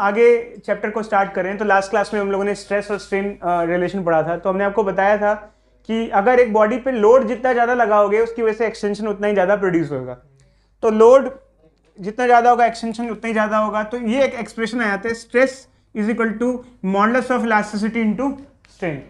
आगे चैप्टर को स्टार्ट करें तो लास्ट क्लास में हम लोगों ने स्ट्रेस और स्ट्रेन रिलेशन पढ़ा था। तो हमने आपको बताया था कि अगर एक बॉडी पे लोड जितना ज़्यादा लगाओगे उसकी वजह से एक्सटेंशन उतना ही ज़्यादा प्रोड्यूस होगा। तो लोड जितना ज़्यादा होगा एक्सटेंशन उतना ही ज़्यादा होगा। तो ये एक एक्सप्रेशन आ जाता है, stress is equal to modulus of elasticity into strain.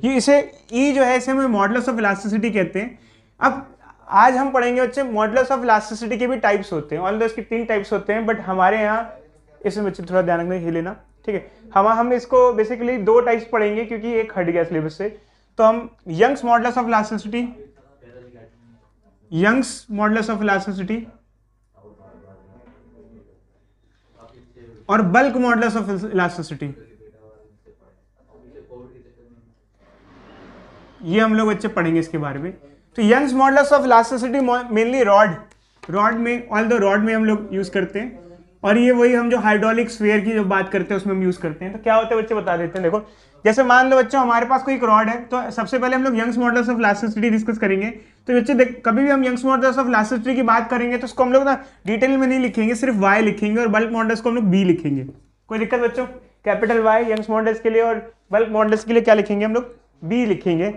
ये इसे ई जो है इसे हम मॉडुलस ऑफ इलास्टिसिटी कहते हैं। अब आज हम पढ़ेंगे बच्चे मॉडुलस ऑफ इलास्टिसिटी के भी टाइप्स होते हैं, ऑल्दो इसके 3 टाइप्स होते हैं, बट हमारे यहाँ इसमें बच्चे थोड़ा ध्यान रखना ही लेना, ठीक है। हम इसको बेसिकली 2 टाइप्स पढ़ेंगे क्योंकि एक हट गया सिलेबस से। तो हम Young's modulus of elasticity, Young's modulus of elasticity और बल्क मॉडुलस ऑफ इलास्टिसिटी, ये हम लोग बच्चे पढ़ेंगे इसके बारे में। तो Young's modulus of elasticity mainly rod में, ऑल्दो रॉड में हम लोग यूज करते हैं, और ये वही हम जो हाइड्रोलिक स्फीयर की जो बात करते हैं उसमें हम यूज करते हैं। तो क्या होता है बच्चे बता देते हैं। देखो जैसे मान लो बच्चों हमारे पास कोई एक रॉड है, तो सबसे पहले हम लोग Young's modulus of elasticity discuss करेंगे। तो बच्चे कभी भी हम यंग्स मॉडुलस ऑफ इलास्टिसिटी की बात करेंगे तो उसको हम लोग ना डिटेल में नहीं लिखेंगे, सिर्फ वाई लिखेंगे, और बल्क मॉडुलस को हम लोग बी लिखेंगे। कोई दिक्कत बच्चों? कैपिटल वाई यंग्स मॉडुलस के लिए और बल्क मॉडुलस के लिए क्या लिखेंगे हम लोग? बी लिखेंगे।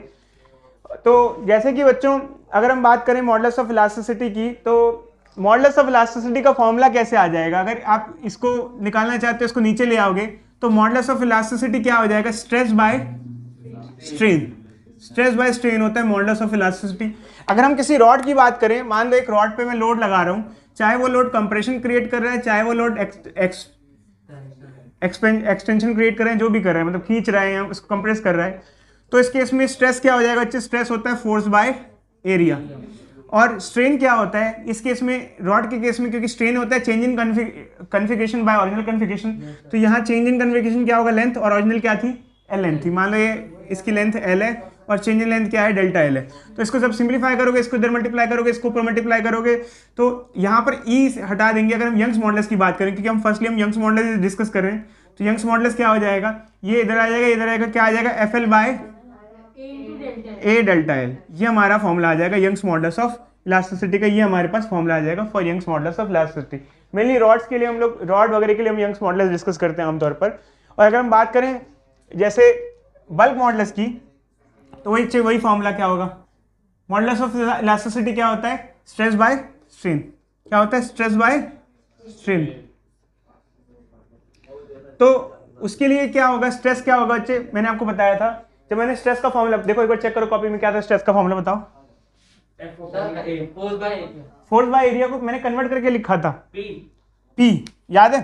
तो जैसे कि बच्चों अगर हम बात करें मॉडुलस ऑफ इलास्टिसिटी की, तो मॉडुलस ऑफ इलास्टिसिटी का फॉर्मूला कैसे आ जाएगा? अगर आप इसको निकालना चाहते हो, इसको नीचे ले आओगे, तो मॉडुलस ऑफ इलास्टिसिटी क्या हो जाएगा? Stress by strain. Stress by strain होता है मॉडुलस ऑफ इलास्टिसिटी। अगर हम किसी रॉड की बात करें, मान लो एक रॉड पे मैं लोड लगा रहा हूँ, चाहे वो लोड कंप्रेशन क्रिएट कर रहा है, चाहे वो लोड एक्सटेंशन क्रिएट कर रहे हैं, जो भी कर रहा है, मतलब खींच रहा है या उसको कंप्रेस कर रहा है, तो इस केस में स्ट्रेस क्या हो जाएगा बच्चे? स्ट्रेस होता है फोर्स बाय एरिया। और स्ट्रेन क्या होता है इस केस में, रॉड के केस में? क्योंकि स्ट्रेन होता है change in configuration by original configuration. तो यहाँ चेंज इन कन्फिगरेशन क्या होगा? लेंथ, और ओरिजिनल क्या थी? एल लेंथ थी। मान लो ये इसकी लेंथ एल है और चेंज इन लेंथ क्या है? डेल्टा एल है। तो इसको जब सिंप्लीफाई करोगे, इसको इधर मल्टीप्लाई करोगे, इसको ऊपर मल्टीप्लाई करोगे, तो यहाँ पर ई हटा देंगे अगर हम यंग्स मॉडुलस की बात करें, क्योंकि हम फर्स्टली हम यंग्स मॉडुलस डिस्कस कर रहे हैं। तो यंग्स मॉडुलस क्या हो जाएगा? ये इधर आ जाएगा, इधर आएगा, क्या आ जाएगा? F L by A delta L. ये हमारा फॉर्मूला आ जाएगा यंग्स मॉडुलस ऑफ इलास्टिसिटी का। ये हमारे पास फॉर्मूला आ जाएगा for Young's modulus of elasticity. Mainly rods के लिए हम लोग, रॉड वगैरह के लिए हम यंग्स मॉडुलस डिस्कस करते हैं आमतौर पर। और अगर हम बात करें जैसे बल्क मॉडुलस की, तो वही फॉर्मूला क्या होगा? मॉडुलस ऑफ इलास्टिसिटी क्या होता है? Stress by strain. क्या होता है? Stress by strain. तो उसके लिए क्या होगा? स्ट्रेस क्या होगा बच्चे? मैंने आपको बताया था जब मैंने स्ट्रेस का फॉर्मूला, देखो एक बार चेक करो कॉपी में क्या था स्ट्रेस का फॉर्मूला, बताओ। फोर्स बाय एरिया को मैंने कन्वर्ट करके लिखा था पी, याद है?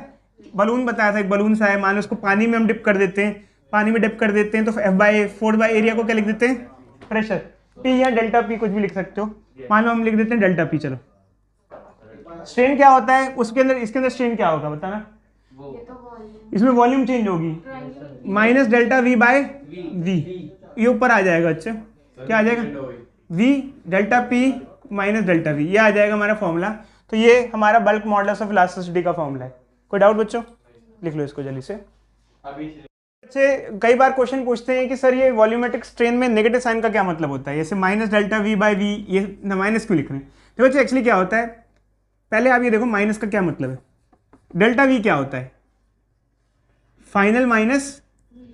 बलून बताया था, एक बलून सा है, मान लो उसको पानी में हम डिप कर देते हैं, पानी में डिप कर देते हैं, तो F by force by area को क्या लिख देते हैं? प्रेशर। पी या डेल्टा पी कुछ भी लिख सकते हो, मान लो हम लिख देते हैं डेल्टा पी। चलो स्ट्रेन क्या होता है उसके अंदर, इसके अंदर स्ट्रेन क्या होगा बताना? इसमें वॉल्यूम चेंज होगी, minus delta we by V, ये ऊपर आ जाएगा। अच्छा क्या आ जाएगा? V delta P minus delta V, ये आ जाएगा हमारा फॉर्मूला। तो ये हमारा बल्क मॉडुलस ऑफ इलास्टिसिटी का फॉर्मूला है। कोई डाउट बच्चों? लिख लो इसको जल्दी से। बच्चे कई बार क्वेश्चन पूछते हैं कि सर ये वॉल्यूमेट्रिक स्ट्रेन में नेगेटिव साइन का क्या मतलब होता है? जैसे minus delta we by V, ये माइनस क्यों लिख रहे हैं? तो बच्चे एक्चुअली क्या होता है, पहले आप ये देखो माइनस का क्या मतलब है। डेल्टा वी क्या होता है? Final minus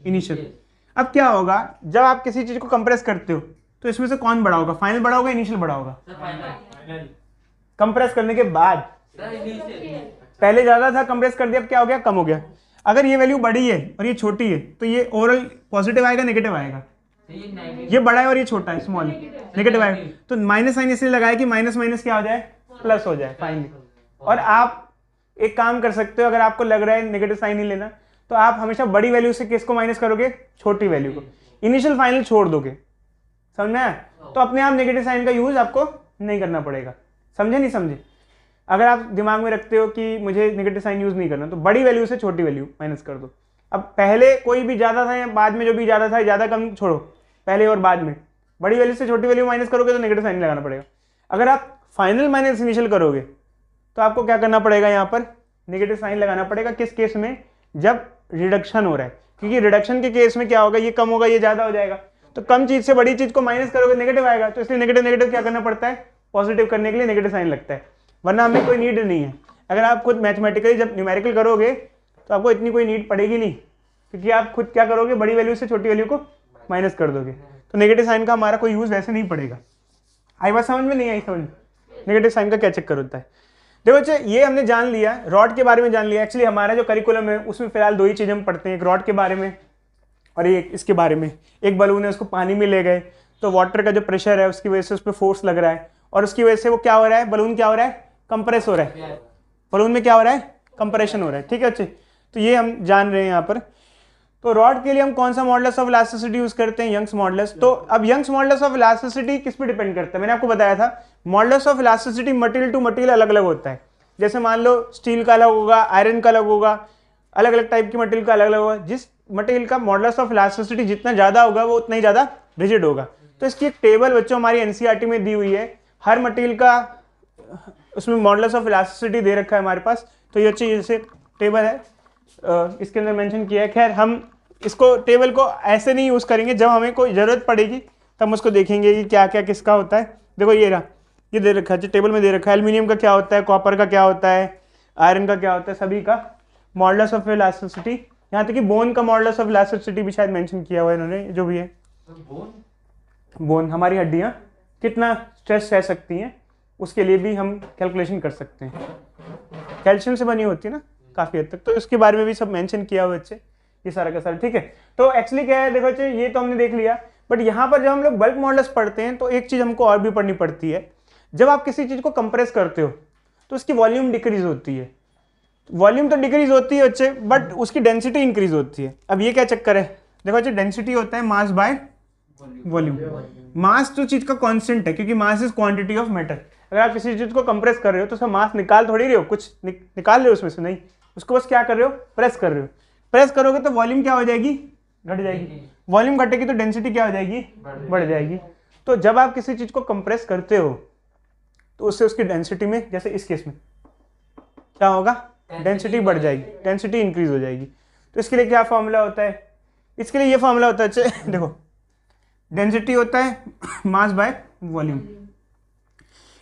initial. अब क्या होगा जब आप किसी चीज को कंप्रेस करते हो, तो इसमें से कौन बड़ा होगा? फाइनल बड़ा होगा, इनिशियल बड़ा होगा? कंप्रेस करने के बाद पहले ज्यादा था, कंप्रेस कर दिया, अब क्या हो गया? कम हो गया। अगर ये वैल्यू बड़ी है और ये छोटी है, तो ये ओवरऑल पॉजिटिव आएगा, नेगेटिव आएगा? ये बड़ा है और ये छोटा है, स्मॉल, नेगेटिव आएगा। तो माइनस साइन इसलिए लगाया कि माइनस माइनस क्या हो जाए? प्लस हो जाए फाइनली। और आप एक काम कर सकते हो, अगर आपको लग रहा है नेगेटिव साइन ही लेना, तो आप हमेशा बड़ी वैल्यू से किसको माइनस करोगे? छोटी वैल्यू को। इनिशियल फाइनल छोड़ दोगे, समझ में आया? तो अपने आप नेगेटिव साइन का यूज आपको नहीं करना पड़ेगा। समझे नहीं समझे? अगर आप दिमाग में रखते हो कि मुझे नेगेटिव साइन यूज नहीं करना, तो बड़ी वैल्यू से छोटी वैल्यू माइनस कर दो। अब पहले कोई भी ज्यादा था या बाद में जो भी ज्यादा था, ज्यादा कम छोड़ो, पहले और बाद में बड़ी वैल्यू से छोटी वैल्यू माइनस करोगे तो नेगेटिव साइन लगाना पड़ेगा। अगर आप फाइनल माइनस इनिशियल करोगे तो आपको क्या करना पड़ेगा? यहाँ पर नेगेटिव साइन लगाना पड़ेगा। किस केस में? जब रिडक्शन हो रहा है, क्योंकि रिडक्शन के केस में क्या होगा? ये कम होगा, ये ज्यादा हो जाएगा। तो कम चीज से बड़ी चीज को माइनस करोगे, नेगेटिव आएगा। तो इसलिए नेगेटिव नेगेटिव क्या करना पड़ता है? पॉजिटिव करने के लिए नेगेटिव साइन लगता है, वरना हमें कोई नीड नहीं है। अगर आप खुद मैथमेटिकली जब न्यूमेरिकल करोगे तो आपको इतनी कोई नीड पड़ेगी नहीं, क्योंकि आप खुद क्या करोगे, बड़ी वैल्यू से छोटी वैल्यू को माइनस कर दोगे, तो नेगेटिव साइन का हमारा कोई यूज़ वैसे नहीं पड़ेगा। आई बात समझ में? नहीं आई समझ? नेगेटिव साइन का क्या चक्कर होता है। देखो बच्चे ये हमने जान लिया, रॉड के बारे में जान लिया। एक्चुअली हमारा जो करिकुलम है उसमें फिलहाल 2 ही चीज़ हम पढ़ते हैं, एक रॉड के बारे में और एक इसके बारे में। एक बलून है, उसको पानी में ले गए तो वाटर का जो प्रेशर है उसकी वजह से उस पर फोर्स लग रहा है, और उसकी वजह से वो क्या हो रहा है, बलून क्या हो रहा है, कंप्रेस हो रहा है, बलून में क्या हो रहा है, कंप्रेशन हो रहा है। ठीक है बच्चे, तो ये हम जान रहे हैं यहाँ पर। तो रॉड के लिए हम कौन सा मॉडुलस ऑफ इलास्टिसिटी यूज करते हैं, यंग्स मॉडुलस। तो अब यंग्स मॉडुलस ऑफ इलास्टिसिटी किस पे डिपेंड करता है, मैंने आपको बताया था modulus of elasticity material to material अलग अलग होता है। जैसे मान लो स्टील का अलग होगा, आयरन का अलग होगा, अलग अलग टाइप की मटेरियल का अलग अलग होगा। जिस मटेरियल का मॉडुलस ऑफ इलास्टिसिटी जितना ज़्यादा होगा वो उतना ही ज़्यादा रिजिड होगा। तो इसकी एक टेबल बच्चों हमारी एनसीईआरटी में दी हुई है, हर मटेरियल का उसमें मॉडुलस ऑफ इलास्टिसिटी दे रखा है हमारे पास। तो ये अच्छी जैसे टेबल है, इसके अंदर मेंशन किया है। खैर हम इसको टेबल को ऐसे नहीं यूज़ करेंगे, जब हमें कोई ज़रूरत पड़ेगी तब हम उसको देखेंगे कि क्या क्या किसका होता है। देखो ये रहा, ये दे रखा है टेबल में, दे रखा है एल्यूमिनियम का क्या होता है, कॉपर का क्या होता है, आयरन का क्या होता है, सभी का मॉडुलस ऑफ इलास्टिसिटी। यहाँ तक कि बोन का मॉडुलस ऑफ इलास्टिसिटी भी शायद मेंशन किया हुआ है इन्होंने, जो भी है। बोन हमारी हड्डियाँ कितना स्ट्रेस सह सकती हैं उसके लिए भी हम कैलकुलेशन कर सकते हैं, कैल्शियम से बनी होती है ना काफ़ी हद तक, तो इसके बारे में भी सब मेंशन किया हुआ बच्चे, ये सारा का सारा। ठीक है, तो एक्चुअली क्या है, देखो बच्चे ये तो हमने देख लिया, बट यहाँ पर जब हम लोग बल्क मॉडुलस पढ़ते हैं तो एक चीज़ हमको और भी पढ़नी पड़ती है। जब आप किसी चीज़ को कंप्रेस करते हो तो उसकी वॉल्यूम डिक्रीज होती है। वॉल्यूम तो डिक्रीज होती है बच्चे, बट उसकी डेंसिटी इंक्रीज होती है। अब ये क्या चक्कर है, देखो बच्चे डेंसिटी होता है मास बाय वॉल्यूम। मास तो चीज़ का कांस्टेंट है, क्योंकि mass is quantity of matter. अगर आप किसी चीज़ को कंप्रेस कर रहे हो तो उसका मास निकाल थोड़ी रहे हो, कुछ निकाल रहे हो उसमें से, नहीं, उसको बस क्या कर रहे हो, प्रेस कर रहे हो। प्रेस करोगे तो वॉल्यूम क्या हो जाएगी, घट जाएगी। वॉल्यूम घटेगी तो डेंसिटी क्या हो जाएगी, बढ़ जाएगी। तो जब आप किसी चीज़ को कंप्रेस करते हो तो उससे उसकी डेंसिटी में, जैसे इस केस में क्या होगा, डेंसिटी बढ़ जाएगी, डेंसिटी इंक्रीज हो जाएगी। तो इसके लिए क्या फॉर्मूला होता है, इसके लिए ये फॉर्मूला होता है देखो, डेंसिटी होता है मास बाय वॉल्यूम।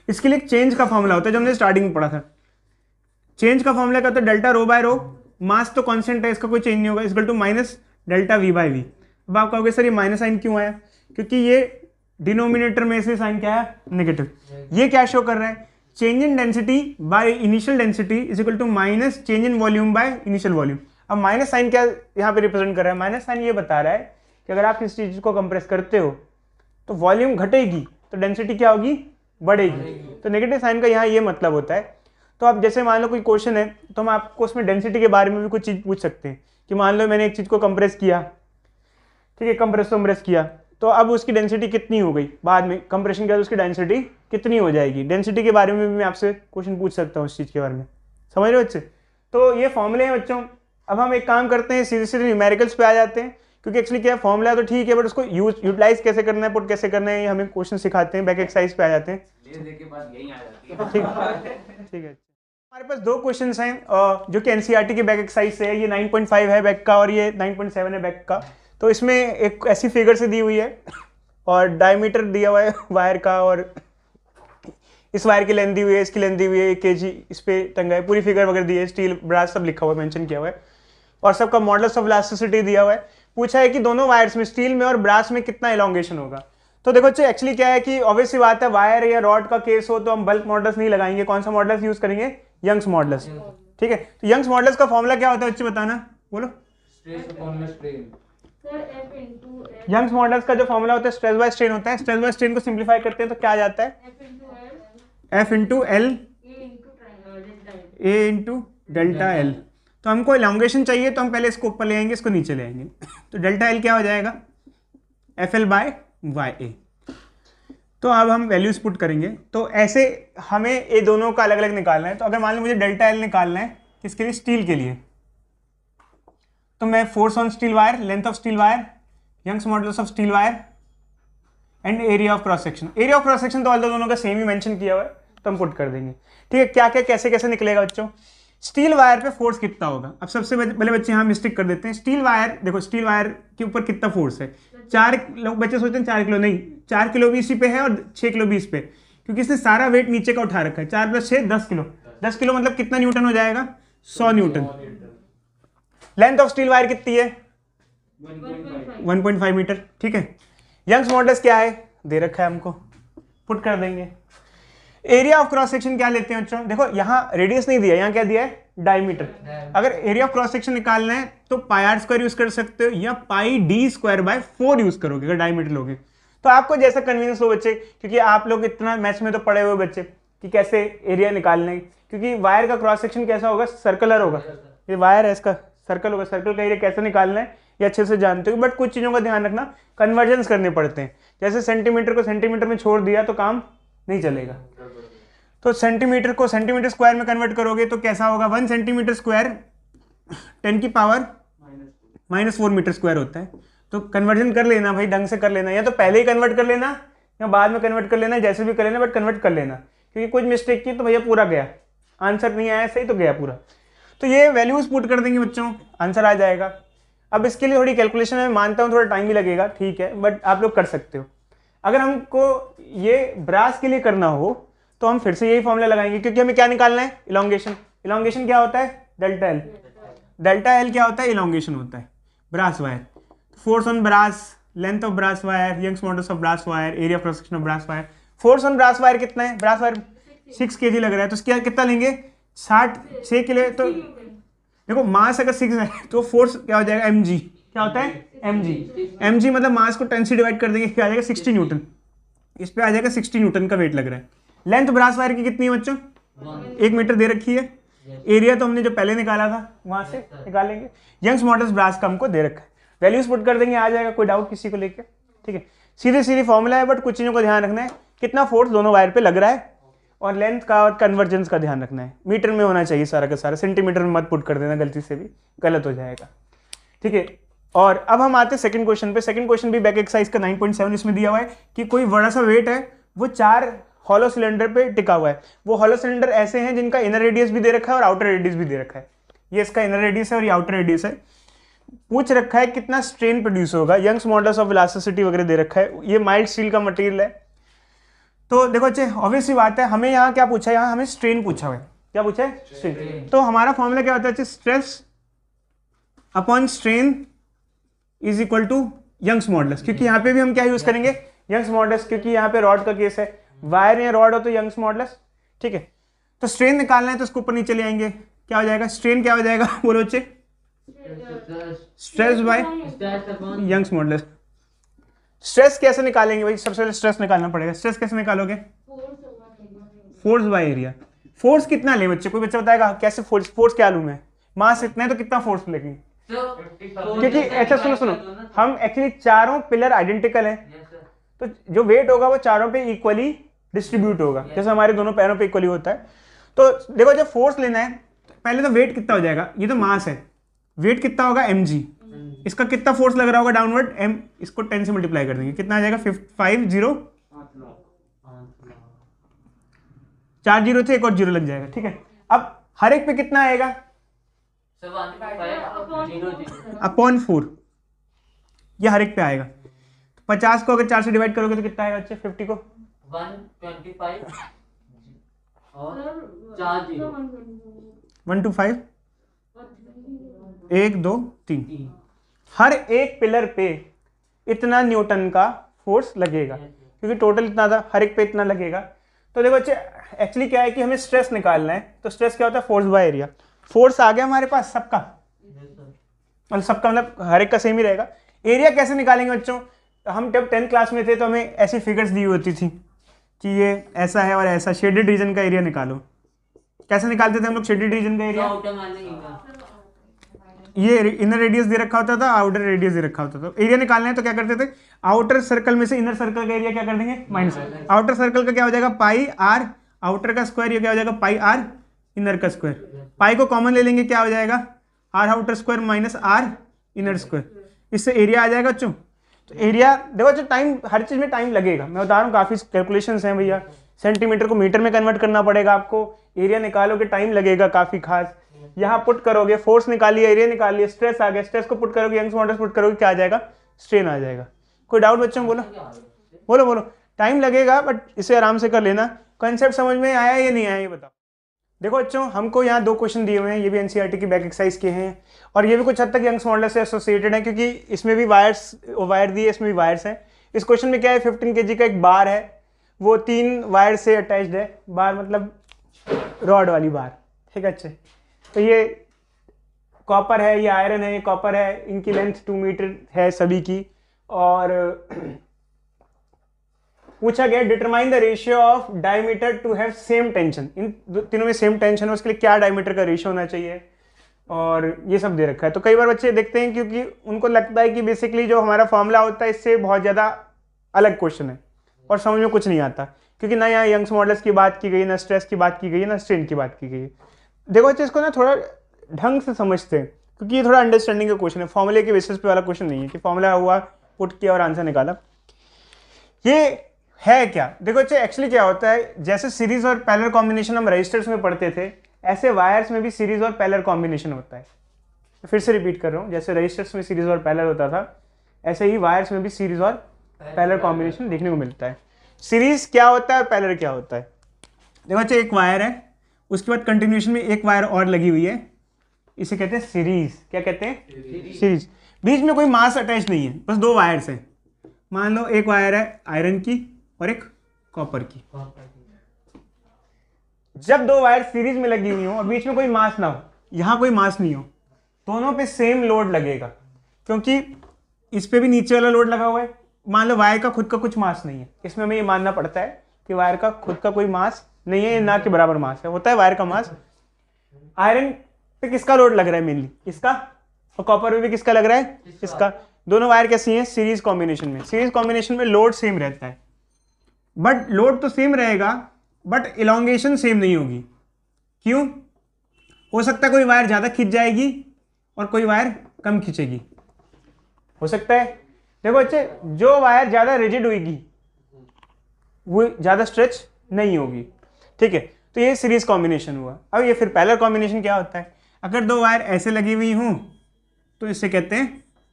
इसके लिए चेंज का फॉर्मूला होता है जो हमने स्टार्टिंग में पढ़ा था। चेंज का फॉर्मूला क्या होता है, डेल्टा रो बाय रो। मास तो कांस्टेंट है, इसका कोई चेंज नहीं होगा, equal to minus delta we by V. अब आप कहोगे सर ये माइनस साइन क्यों आया, क्योंकि ये डिनोमिनेटर में से साइन क्या है, नेगेटिव। ये क्या शो कर रहा है, change in density by initial density is equal to minus change in volume by initial volume. अब माइनस साइन क्या यहाँ पे रिप्रेजेंट कर रहा है, माइनस साइन ये बता रहा है कि अगर आप किसी चीज को कंप्रेस करते हो तो वॉल्यूम घटेगी तो डेंसिटी क्या होगी, बढ़ेगी। तो नेगेटिव साइन का यहाँ ये मतलब होता है। तो आप जैसे मान लो कोई क्वेश्चन है तो हम आपको उसमें डेंसिटी के बारे में भी कुछ चीज़ पूछ सकते हैं कि मान लो मैंने एक चीज़ को कंप्रेस किया, ठीक है, कंप्रेस किया, तो अब उसकी डेंसिटी कितनी हो गई, बाद में कंप्रेशन किया तो उसकी डेंसिटी कितनी हो जाएगी। डेंसिटी के बारे में भी मैं आपसे क्वेश्चन पूछ सकता हूँ उस चीज़ के बारे में, समझ रहे हो बच्चे। तो ये फॉर्मूले हैं बच्चों। अब हम एक काम करते हैं, सीधे सीधे न्यूमेरिकल्स पे आ जाते हैं, क्योंकि एक्चुअली क्या है, फॉर्मूला तो ठीक है बट उसको यूटिलाइज कैसे करना है, पुट कैसे करना है, ये हमें क्वेश्चन सिखाते हैं। बैक एक्सरसाइज पे आ जाते हैं, ठीक है। हमारे पास 2 क्वेश्चंस हैं जो कि एनसीईआरटी के बैक एक्सरसाइज से है। ये 9.5 है बैक का और ये 9.7 है बैक का। तो इसमें एक ऐसी फिगर से दी हुई है और डायमीटर दिया हुआ है वायर का, और इस वायर की लेंथ दी हुई है, इसकी लेंथ दी हुई है 1 kg, इस पे टंगा है, पूरी फिगर वगैरह दी है, स्टील ब्रास सब लिखा हुआ है, मेंशन किया हुआ है, और सबका मॉडुलस ऑफ इलास्टिसिटी दिया हुआ है। पूछा है कि दोनों वायर्स में, स्टील में और ब्रास में कितना इलॉन्गेशन होगा। तो देखो बच्चे एक्चुअली क्या है कि ऑब्वियस सी बात है, वायर या रॉड का केस हो तो हम बल्क मॉडुलस नहीं लगाएंगे, कौन सा मॉडुलस यूज करेंगे, यंग्स मॉडुलस। ठीक है, तो यंग्स मॉडुलस का फॉर्मूला क्या होता है बच्चे, बताना, बोलो। यंग्स मॉडुलस का जो फॉर्मूला होता है स्ट्रेस बाय स्ट्रेन होता है। स्ट्रेस बाय स्ट्रेन को सिंप्लीफाई करते हैं तो क्या आ जाता है, F into L A into delta L. तो हमको इलॉन्गेशन चाहिए तो हम पहले इसको ऊपर ले आएंगे, इसको नीचे ले आएंगे, तो डेल्टा एल क्या हो जाएगा, F L by y a. तो अब हम वैल्यूज पुट करेंगे, तो ऐसे हमें ये दोनों का अलग अलग निकालना है। तो अगर मान लो मुझे डेल्टा एल निकालना है किसके लिए, स्टील के लिए, तो मैं force on steel wire, length of steel wire, Young's modulus of steel wire and area of cross section. Area of cross section तो ऑल्दो दोनों का सेम ही मेंशन किया हुआ है, तो हम पुट कर देंगे। ठीक है, क्या क्या कैसे कैसे निकलेगा बच्चों, स्टील वायर पे फोर्स कितना होगा। अब सबसे पहले बच्चे यहाँ मिस्टेक कर देते हैं, स्टील वायर, देखो स्टील वायर के ऊपर कितना फोर्स है, 4 लोग बच्चे सोचते हैं 4 किलो, नहीं, 4 किलो भी इसी पे है और 6 किलो भी इस पे, क्योंकि इसने सारा वेट नीचे का उठा रखा है। 4 + 6 10 किलो, 10 किलो मतलब कितना न्यूटन हो जाएगा, 100 Newton. Length of steel wire कितनी है 1.5 मीटर, ठीक है। यंग्स मॉडुलस क्या है दे रखा है हमको, पुट कर देंगे। एरिया ऑफ क्रॉस सेक्शन क्या लेते हैं बच्चों, देखो यहाँ रेडियस नहीं दिया, यहाँ क्या दिया है डायमीटर। अगर एरिया ऑफ क्रॉस सेक्शन निकालना है तो पाई आर स्क्वायर यूज कर सकते हो या पाई डी स्क्वायर बाय 4 यूज करोगे अगर डायमीटर लोगे, तो आपको जैसा कन्वीनियंस हो बच्चे, क्योंकि आप लोग इतना मैथ्स में तो पढ़े हुए बच्चे कि कैसे एरिया निकालना है, क्योंकि वायर का क्रॉस सेक्शन कैसा होगा सर्कुलर होगा, ये वायर है इसका सर्कल होगा, सर्कल का एरिया कैसे निकालना है ये अच्छे से जानते हो, बट कुछ चीज़ों का ध्यान रखना, कन्वर्जेंस करने पड़ते हैं। जैसे सेंटीमीटर को सेंटीमीटर में छोड़ दिया तो काम नहीं चलेगा, तो सेंटीमीटर को सेंटीमीटर स्क्वायर में कन्वर्ट करोगे तो कैसा होगा 1 सेंटीमीटर स्क्वायर 10 की पावर -4 मीटर स्क्वायर होता है। तो कन्वर्जन कर लेना भाई, ढंग से कर लेना, या तो पहले ही कन्वर्ट कर लेना या बाद में कन्वर्ट कर लेना, जैसे भी कर लेना बट कन्वर्ट कर लेना, क्योंकि कुछ मिस्टेक की तो भैया पूरा गया, आंसर नहीं आया सही तो गया पूरा। तो ये वैल्यूज पुट कर देंगे बच्चों, आंसर आ जाएगा। अब इसके लिए थोड़ी कैलकुलेशन में मानता हूँ थोड़ा टाइम भी लगेगा, ठीक है, बट आप लोग कर सकते हो। अगर हमको ये ब्रास के लिए करना हो तो हम फिर से यही फॉर्मूला लगाएंगे, क्योंकि हमें क्या निकालना है इलॉन्गेशन। इलॉन्गेशन क्या होता है डेल्टा एल, डेल्टा एल क्या होता है इलॉन्गेशन होता है brass wire. Force on brass, length of brass wire, Young's modulus of brass wire, area cross section of brass wire. Force on brass wire कितना है, ब्रास वायर 6 kg लग रहा है, तो उसके कितना लेंगे 6 किलो। तो देखो मास अगर 6 है तो फोर्स क्या हो जाएगा mg, क्या होता है mg मतलब मास को 10 से डिवाइड कर देंगे, क्या आ जाएगा 60 न्यूटन, इस पे आ जाएगा 60 न्यूटन का वेट लग रहा है। लेंथ ब्रास वायर की कितनी है बच्चों 1 मीटर दे रखी है। एरिया तो हमने जो पहले निकाला था वहां से निकालेंगे। यंग्स मॉडुलस ब्रास का हमको दे रखा है, वैल्यूज पुट कर देंगे, आ जाएगा। कोई डाउट किसी को लेके, ठीक है, सीधे सीधे फॉर्मूला है, बट कुछ चीज़ों का ध्यान रखना है, कितना फोर्स दोनों वायर पे लग रहा है, और लेंथ का और कन्वर्जेंस का ध्यान रखना है। मीटर में होना चाहिए सारा का सारा, सेंटीमीटर में मत पुट कर देना, गलती से भी गलत हो जाएगा, ठीक है। और अब हम आते हैं सेकंड क्वेश्चन पे। सेकंड क्वेश्चन भी बैक एक्सरसाइज का 9.7 इसमें दिया हुआ है कि कोई बड़ा सा वेट है वो 4 हॉलो सिलेंडर पे टिका हुआ है। वो हॉलो सिलेंडर ऐसे हैं जिनका इनर रेडियस भी दे रखा है और आउटर रेडियस भी दे रखा है। ये इसका इनर रेडियस है और ये आउटर रेडियस है। पूछ रखा है कितना स्ट्रेन प्रोड्यूस होगा, यंग्स मॉडुलस ऑफ इलास्टिसिटी वगैरह दे रखा है। ये माइल्ड स्टील का मटेरियल है। तो देखो अच्छे ऑब्वियस सी बात है, हमें यहाँ क्या पूछा है, यहाँ हमें स्ट्रेन पूछा हुआ है। क्या पूछा है स्ट्रेन। तो हमारा फॉर्मूला क्या होता है, stress upon strain is equal to Young's modulus. क्योंकि यहाँ पे भी हम क्या यूज करेंगे यंग्स मॉडुलस, क्योंकि यहाँ पे रॉड का केस है, वायर या रॉड हो तो यंग्स मॉडुलस, ठीक है। तो स्ट्रेन निकालना है तो उसको ऊपर नीचे ले आएंगे, क्या हो जाएगा स्ट्रेन क्या हो जाएगा बोलो बच्चे, stress by Young's modulus. Stress कैसे निकालेंगे भाई, सबसे पहले स्ट्रेस निकालना पड़ेगा। स्ट्रेस कैसे निकालोगे, फोर्स बाय एरिया। फोर्स कितना ले बच्चे, कोई बच्चा बताएगा कैसे फोर्स, फोर्स क्या लूं मैं, मास इतना है तो कितना फोर्स लेंगे। क्योंकि ऐसा सुनो हम एक्चुअली चारों पिलर आइडेंटिकल हैं, तो जो वेट होगा वो चारों पे इक्वली डिस्ट्रीब्यूट होगा, जैसे हमारे दोनों पैरों पे इक्वली होता है। तो देखो जब फोर्स लेना है पहले तो वेट कितना हो जाएगा, ये तो मास है, वेट कितना होगा mg, इसका कितना फोर्स लग रहा होगा डाउनवर्ड m, इसको 10 से मल्टीप्लाई कर देंगे, कितना आ जाएगा 50, 4 जीरो थे एक और जीरो लग जाएगा, ठीक है। अब हर एक पे कितना आएगा अपॉन 4, ये हर एक पे आएगा। 50 को अगर 4 से डिवाइड करोगे तो कितना आएगा बच्चे, 50 को 125 और 4 जीरो 125 1 2 3, हर एक पिलर पे इतना न्यूटन का फोर्स लगेगा, क्योंकि टोटल इतना था, हर एक पे इतना लगेगा। तो देखो बच्चे एक्चुअली क्या है कि हमें स्ट्रेस निकालना है, तो स्ट्रेस क्या होता है फोर्स बाय एरिया। फोर्स आ गया हमारे पास सबका, मतलब सबका मतलब हर एक का सेम ही रहेगा। एरिया कैसे निकालेंगे बच्चों, हम जब 10th क्लास में थे तो हमें ऐसी फिगर्स दी होती थी कि ये ऐसा है और ऐसा, शेडेड रीजन का एरिया निकालो। कैसे निकालते थे हम लोग शेडेड रीजन का एरिया, ये इनर रेडियस दे रखा होता था, आउटर रेडियस दे रखा होता था। एरिया निकालना है तो क्या करते थे, आउटर सर्कल में से इनर सर्कल का एरिया क्या कर देंगे माइनस, आउटर सर्कल का क्या हो जाएगा पाई आर आउटर का स्क्वायर, ये क्या हो जाएगा पाई आर इनर का स्क्वायर। पाई को कॉमन ले लेंगे, क्या हो जाएगा R outer square minus R inner square, इससे एरिया आ जाएगा बच्चों। तो एरिया देखो जो टाइम, हर चीज में टाइम लगेगा, मैं बता रहा हूँ काफी कैलकुलेशंस हैं भैया। सेंटीमीटर को मीटर में कन्वर्ट करना पड़ेगा आपको, एरिया निकालोगे टाइम लगेगा काफी खास। यहाँ पुट करोगे फोर्स निकालिए, एरिया निकालिए, स्ट्रेस आ गया, स्ट्रेस को पुट करोगे, यंग्स मॉडुलस पुट करोगे, क्या आ जाएगा स्ट्रेन आ जाएगा। कोई डाउट बच्चों, बोलो बोलो बोलो। टाइम लगेगा बट इसे आराम से कर लेना। कंसेप्ट समझ में आया या नहीं आया ये बताओ। देखो बच्चों, हमको यहाँ 2 क्वेश्चन दिए हुए हैं, ये भी एनसीईआरटी की बैक एक्सरसाइज के हैं और ये भी कुछ हद तक यंग्स मॉडल से एसोसिएटेड है, क्योंकि इसमें भी वायर दिए, इसमें भी वायर्स हैं। इस क्वेश्चन में क्या है, 15 kg का एक बार है, वो 3 वायर से अटैच्ड है। बार मतलब रॉड वाली बार, ठीक है। अच्छे, तो ये कॉपर है, ये आयरन है, ये कॉपर है, इनकी लेंथ 2 मीटर है सभी की। और पूछा गया determine the ratio of diameter to have same tension. इन तीनों में सेम टेंशन है, उसके लिए क्या डायमीटर का रेशियो होना चाहिए, और ये सब दे रखा है। तो कई बार बच्चे देखते हैं, क्योंकि उनको लगता है कि बेसिकली जो हमारा फॉर्मूला होता है इससे बहुत ज़्यादा अलग क्वेश्चन है और समझ में कुछ नहीं आता, क्योंकि ना यहाँ यंग्स मॉडल्स की बात की गई, ना स्ट्रेस की बात की गई, ना स्ट्रेन की बात की गई। देखो बच्चे, इसको ना थोड़ा ढंग से समझते हैं, क्योंकि ये थोड़ा अंडरस्टैंडिंग का क्वेश्चन है, फॉर्मूले के बेसिस पे वाला क्वेश्चन नहीं है कि फॉर्मूला हुआ, पुट किया और आंसर निकाला। ये है क्या, देखो बच्चे, एक्चुअली क्या होता है, जैसे सीरीज और पैरेलल कॉम्बिनेशन हम रजिस्टर्स में पढ़ते थे, ऐसे वायर्स में भी सीरीज और पैरेलल कॉम्बिनेशन होता है। तो फिर से रिपीट कर रहा हूँ, जैसे रजिस्टर्स में सीरीज और पैरेलल होता था, ऐसे ही वायर्स में भी सीरीज और पैरेलल कॉम्बिनेशन देखने को मिलता है। सीरीज क्या होता है और पैरेलल क्या होता है? देखो बच्चे, एक वायर है, उसके बाद कंटिन्यूएशन में एक वायर और लगी हुई है, इसे कहते हैं सीरीज। क्या कहते हैं? सीरीज। बीच में कोई मास अटैच नहीं है, बस 2 वायर्स हैं। मान लो एक वायर है आयरन की और एक कॉपर की। जब 2 वायर सीरीज में लगी हुई हो और बीच में कोई मास ना हो, यहां कोई मास नहीं हो, दोनों पे सेम लोड लगेगा, क्योंकि इस पे भी नीचे वाला लोड लगा हुआ है। मान लो वायर का खुद का कुछ मास नहीं है, इसमें हमें ये मानना पड़ता है कि वायर का खुद का कोई मास नहीं है, ना के बराबर मास है, होता है वायर का मास। आयरन पे किसका लोड लग रहा है? मेनली इसका, और कॉपर पे भी किसका लग रहा है? इसका। दोनों वायर कैसी हैं? सीरीज कॉम्बिनेशन में। सीरीज कॉम्बिनेशन में लोड सेम रहता है, बट लोड तो सेम रहेगा, बट इलॉन्गेशन सेम नहीं होगी। क्यों? हो सकता है कोई वायर ज्यादा खिंच जाएगी और कोई वायर कम खींचेगी, हो सकता है। देखो बच्चे, जो वायर ज्यादा रिजिड होगी वो ज्यादा स्ट्रेच नहीं होगी, ठीक है। तो ये सीरीज कॉम्बिनेशन हुआ। अब ये फिर पैरेलल कॉम्बिनेशन क्या होता है? अगर 2 वायर ऐसे लगी हुई हूं तो इसे कहते हैं